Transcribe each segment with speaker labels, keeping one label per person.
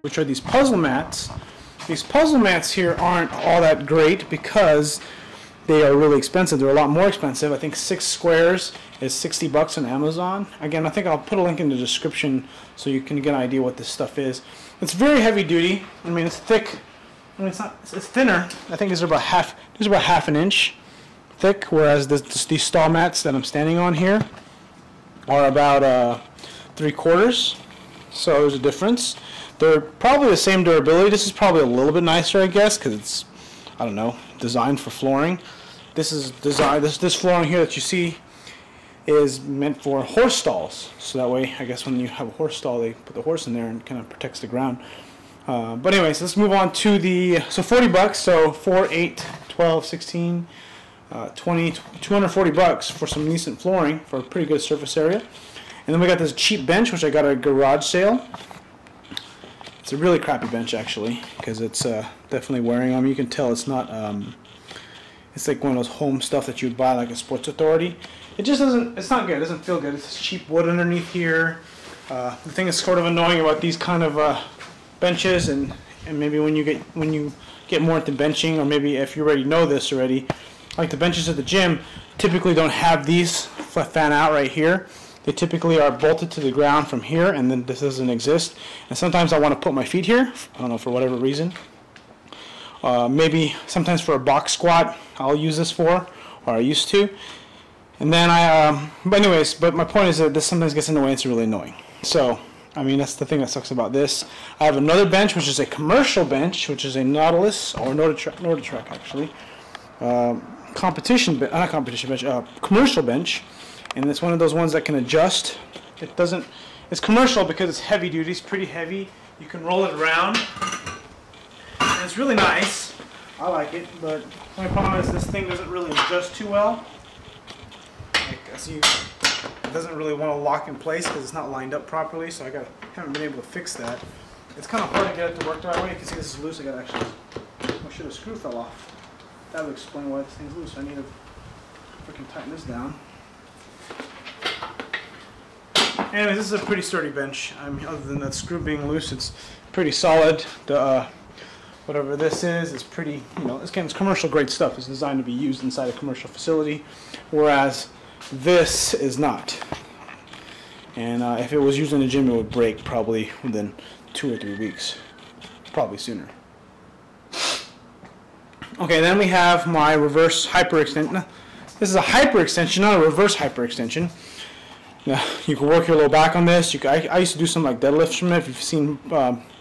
Speaker 1: which are these puzzle mats. These puzzle mats here aren't all that great because they are really expensive. They're a lot more expensive. I think 6 squares is $60 on Amazon. Again, I think I'll put a link in the description so you can get an idea what this stuff is. It's very heavy duty. I mean, it's thick. I mean, it's thinner. I think these are about half an inch thick, whereas these stall mats that I'm standing on here are about 3/4. So there's a difference. They're probably the same durability. This is probably a little bit nicer, I guess, because it's, I don't know, designed for flooring. This is designed. This flooring here that you see is meant for horse stalls. So that way, I guess when you have a horse stall, they put the horse in there and kind of protects the ground. But anyways, let's move on to the, so $40, so 4, 8, 12, 16, 20, $240 for some decent flooring for a pretty good surface area. And then we got this cheap bench, which I got at a garage sale. It's a really crappy bench, actually, because it's definitely wearing on me. You can tell it's not, it's like one of those home stuff that you would buy like a Sports Authority. It just doesn't, it's not good, it doesn't feel good. It's cheap wood underneath here. The thing that's sort of annoying about these kind of benches, and maybe when you get more into benching, or maybe if you already know this already, like the benches at the gym typically don't have these fan out right here. They typically are bolted to the ground from here, and then this doesn't exist. And sometimes I want to put my feet here, I don't know, for whatever reason. Maybe sometimes for a box squat I'll use this for, or I used to. And then but my point is that this sometimes gets in the way and it's really annoying. So, I mean, that's the thing that sucks about this. I have another bench, which is a commercial bench, which is a Nautilus, or Norditrack actually. Commercial bench. And it's one of those ones that can adjust. It's commercial because it's heavy duty, it's pretty heavy. You can roll it around. And it's really nice. I like it, but my problem is this thing doesn't really adjust too well. Like, it doesn't really want to lock in place because it's not lined up properly, so haven't been able to fix that. It's kind of hard to get it to work the right way. You can see this is loose. Oh shit, a screw fell off. That would explain why this thing's loose. I need to freaking tighten this down. Anyways, this is a pretty sturdy bench. I mean, other than that screw being loose, it's pretty solid. The whatever this is pretty, you know, it's commercial grade stuff. It's designed to be used inside a commercial facility, whereas this is not. And if it was used in the gym, it would break probably within 2 or 3 weeks, probably sooner. Okay, then we have my reverse hyperextension. This is a hyperextension, not a reverse hyperextension. Now, you can work your low back on this. I used to do some like deadlifts from it. If you've seen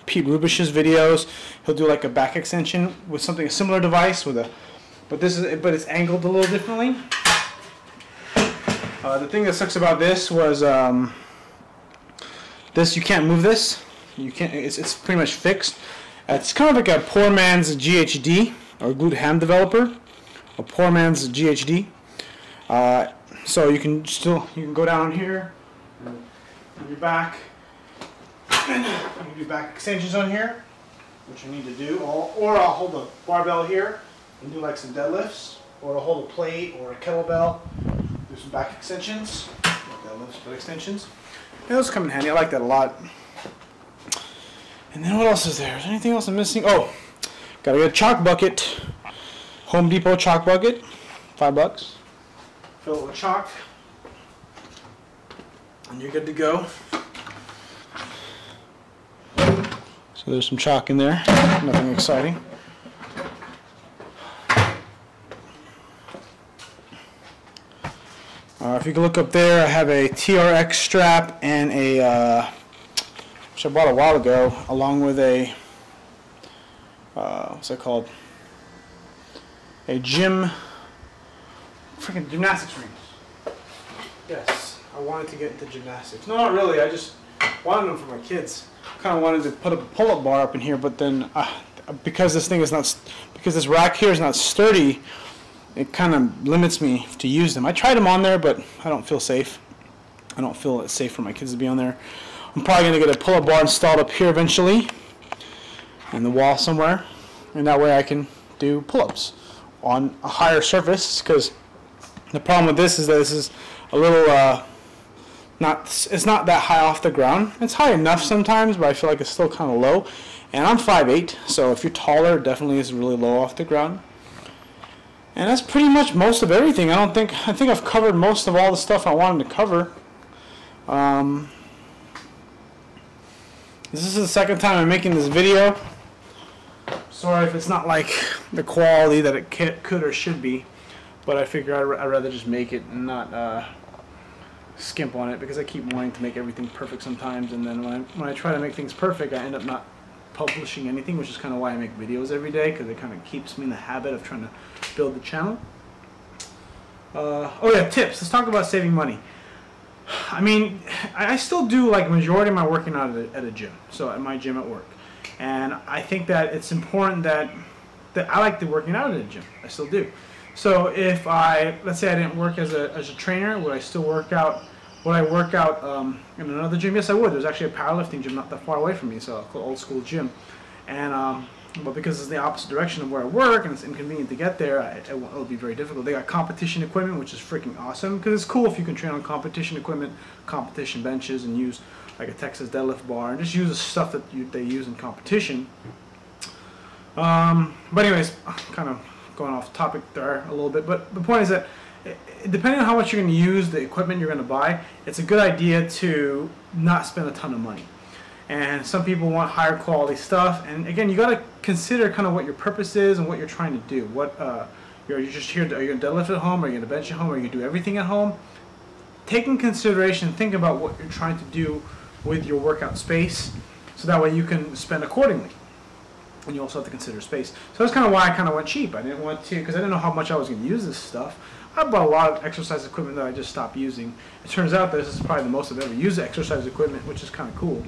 Speaker 1: Pete Rubish's videos, he'll do like a back extension with a similar device but it's angled a little differently. The thing that sucks about this was this, you can't move this. You can't. It's pretty much fixed. It's kind of like a poor man's GHD, or glute ham developer, a poor man's GHD. So you can go down here on your back. You can do back extensions on here, which you need to do, or I'll hold a barbell here and do like some deadlifts, or I'll hold a plate or a kettlebell, do some back extensions, not deadlifts but extensions. And those come in handy. I like that a lot. And then what else is there? Is there anything else I'm missing? Oh, gotta get a chalk bucket, Home Depot chalk bucket, $5. Fill it with chalk, and you're good to go. So there's some chalk in there, nothing exciting. If you can look up there, I have a TRX strap and a, which I bought a while ago, along with a, what's that called? A freaking gymnastics rings. Yes, I wanted to get into gymnastics. No, not really. I just wanted them for my kids. Kind of wanted to put a pull-up bar up in here, but then because this rack here is not sturdy, it kind of limits me to use them. I tried them on there, but I don't feel safe. I don't feel it's safe for my kids to be on there. I'm probably going to get a pull-up bar installed up here eventually, in the wall somewhere, and that way I can do pull-ups on a higher surface, because the problem with this is that this is a little it's not that high off the ground. It's high enough sometimes, but I feel like it's still kind of low. And I'm 5'8", so if you're taller, it definitely is really low off the ground. And that's pretty much most of everything. I think I've covered most of all the stuff I wanted to cover. This is the second time I'm making this video. Sorry if it's not like the quality that it could or should be, but I figure I'd rather just make it and not skimp on it, because I keep wanting to make everything perfect sometimes, and then when I try to make things perfect, I end up not publishing anything, which is kind of why I make videos every day, because it kind of keeps me in the habit of trying to build the channel. Oh yeah, tips. Let's talk about saving money. I mean, I still do like majority of my working out at a gym, so at my gym at work, and I think that it's important that I like the working out at a gym. I still do. So if let's say I didn't work as a trainer, would I still work out? Would I work out in another gym? Yes, I would. There's actually a powerlifting gym not that far away from me, so an old school gym, and but because it's the opposite direction of where I work and it's inconvenient to get there, it'll be very difficult. They got competition equipment, which is freaking awesome, because it's cool if you can train on competition equipment, competition benches, and use like a Texas deadlift bar, and just use the stuff that they use in competition. But anyways, kind of going off topic there a little bit, but the point is that depending on how much you're going to use the equipment you're going to buy, it's a good idea to not spend a ton of money. And some people want higher quality stuff, and again, you got to consider kind of what your purpose is and what you're trying to do. What you're just here to, are you going to deadlift at home, are you going to bench at home, are you going to do everything at home? Take in consideration, think about what you're trying to do with your workout space, so that way you can spend accordingly. And you also have to consider space. So that's kind of why I kind of went cheap. I didn't want to, because I didn't know how much I was going to use this stuff. I bought a lot of exercise equipment that I just stopped using. It turns out that this is probably the most I've ever used exercise equipment, which is kind of cool.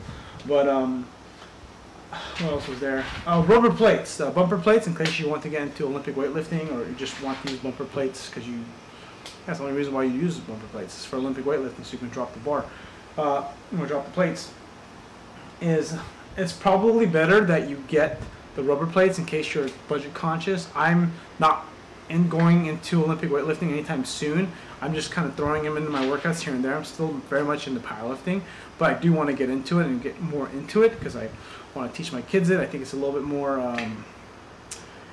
Speaker 1: But what else was there? Rubber plates, bumper plates, in case you want to get into Olympic weightlifting, or you just want to use bumper plates because that's the only reason why you use bumper plates. It's for Olympic weightlifting, so you can drop the bar, drop the plates. It's probably better that you get the rubber plates in case you're budget conscious. I'm not going into Olympic weightlifting anytime soon. I'm just kind of throwing them into my workouts here and there. I'm still very much into powerlifting, but I do want to get into it and get more into it because I want to teach my kids it. I think it's a little bit more,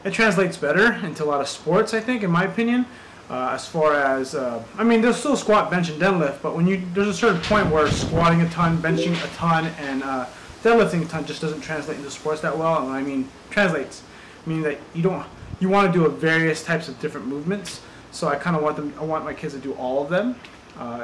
Speaker 1: it translates better into a lot of sports, I think, in my opinion. As far as, I mean, there's still squat, bench, and deadlift, but there's a certain point where squatting a ton, benching a ton, and deadlifting a ton just doesn't translate into sports that well. And I mean translates, meaning that you want to do various types of different movements. So I kind of want my kids to do all of them.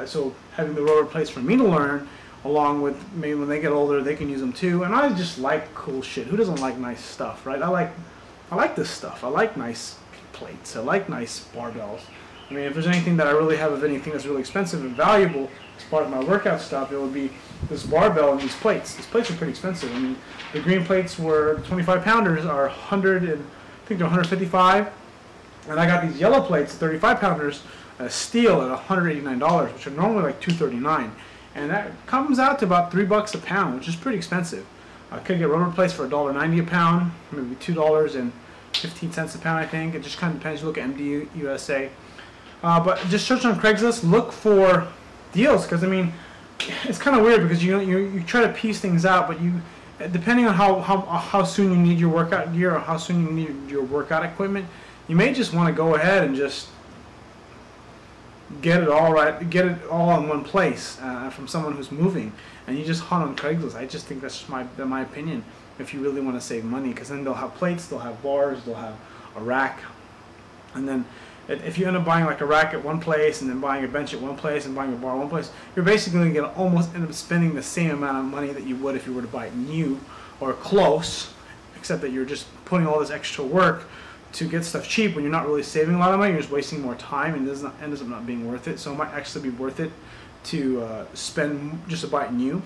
Speaker 1: So having the rubber plates for me to learn, along with maybe when they get older, they can use them too. And I just like cool shit. Who doesn't like nice stuff, right? I like this stuff. I like nice plates. I like nice barbells. I mean, if there's anything that I really have of anything that's really expensive and valuable as part of my workout stuff, it would be this barbell and these plates. These plates are pretty expensive. I mean, the green plates were 25 pounders are 100 and I think they're 155, and I got these yellow plates, 35 pounders, steel at $189, which are normally like $239, and that comes out to about $3 a pound, which is pretty expensive. I could get rubber plates for $1.90 a pound, maybe $2.15 a pound, I think. It just kind of depends. You look at MD USA. But just search on Craigslist, look for deals, because I mean, it's kind of weird because you try to piece things out, but depending on how soon you need your workout gear or how soon you need your workout equipment, you may just want to go ahead and just get it all in one place from someone who's moving, and you just hunt on Craigslist. I just think that's just my opinion. If you really want to save money, because then they'll have plates, they'll have bars, they'll have a rack, and then if you end up buying like a rack at one place and then buying a bench at one place and buying a bar at one place, you're basically going to almost end up spending the same amount of money that you would if you were to buy it new or close, except that you're just putting all this extra work to get stuff cheap when you're not really saving a lot of money. You're just wasting more time, and it ends up not being worth it. So it might actually be worth it to spend just to buy it new.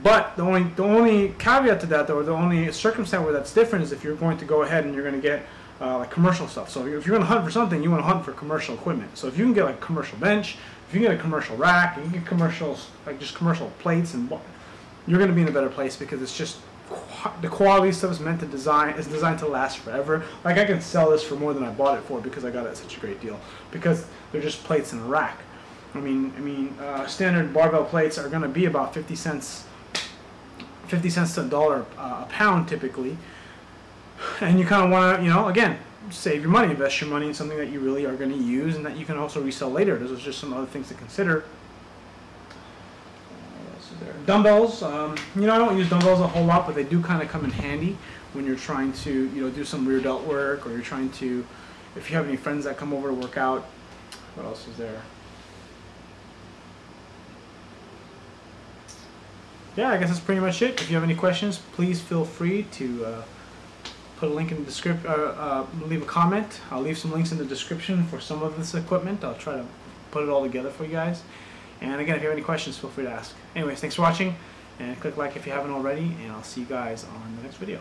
Speaker 1: But the only caveat to that, though, or the only circumstance where that's different, is if you're going to go ahead and you're going to get like commercial stuff. So if you're going to hunt for something, you want to hunt for commercial equipment. So if you can get like a commercial bench, if you can get a commercial rack, you can get commercials, like just commercial plates, and you're going to be in a better place, because it's just the quality stuff is designed to last forever. Like I can sell this for more than I bought it for because I got it at such a great deal, because they're just plates in a rack. Standard barbell plates are going to be about 50 cents to $1 a pound typically, and you kind of want to, you know, again, save your money, invest your money in something that you really are going to use and that you can also resell later. Those are just some other things to consider. Dumbbells, you know, I don't use dumbbells a whole lot, but they do kind of come in handy when you're trying to, you know, do some rear delt work, or you're trying to, if you have any friends that come over to work out. What else is there? Yeah, I guess that's pretty much it. If you have any questions, please feel free to put a link in the description, leave a comment. I'll leave some links in the description for some of this equipment. I'll try to put it all together for you guys. And again, if you have any questions, feel free to ask. Anyways, thanks for watching, and click like if you haven't already, and I'll see you guys on the next video.